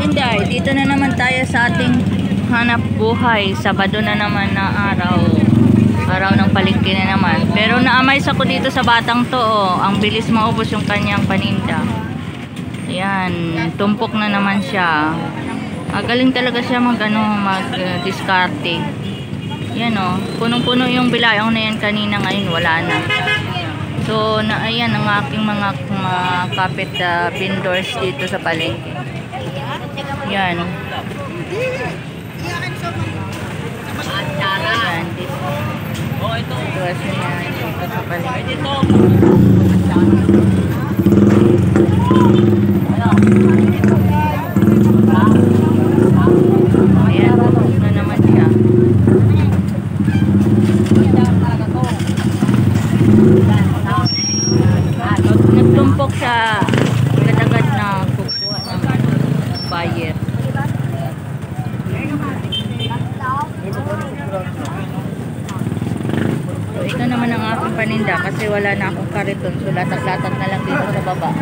Inday, dito na naman tayo sa ating hanap buhay. Sabado na naman na araw. Araw ng palengke na naman. Pero naamay ako dito sa batang to. Oh. Ang bilis maubos yung kanyang paninda. Ayan, tumpok na naman siya. Magaling talaga siya mag-diskarte. Yan oh, punong-puno yung bilayang na yan kanina, ngayon wala na. So, ayan ang aking mga kapit vendors dito sa palengke. Yan. Ayan, dito. Sitwasyon niya dito sa palengke. Ayan, tapos na naman siya. Nagtumpok siya. Agad-agad na kukuha ng buyer. So, ito naman ang aking paninda kasi wala na akong kariton. So, latat-latat na lang dito sa baba.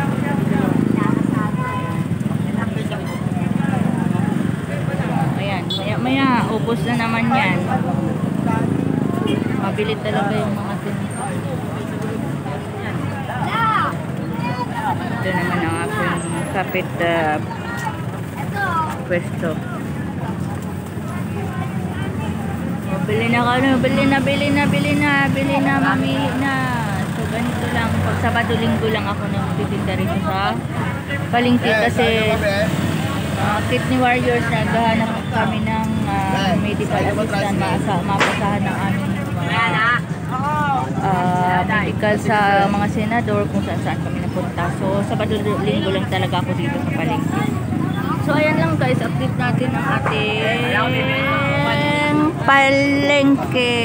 Ayan, maya-maya, ubos na naman yan. Mabilit talaga yung mga tinito. Ito naman ang aking kapit pwesto. Bili na kano, bili na, mamili na. So ganito lang, pag Sabado-Linggo lang ako nagtitinda rito sa palengke kasi Kidney Warriors, naghahanap kami ng medical assistant, mapasahan ng aming medical sa mga senador kung saan kami napunta. So Sabado-Linggo lang talaga ako dito sa palengke. So ayan lang guys, update natin ang ating palengke.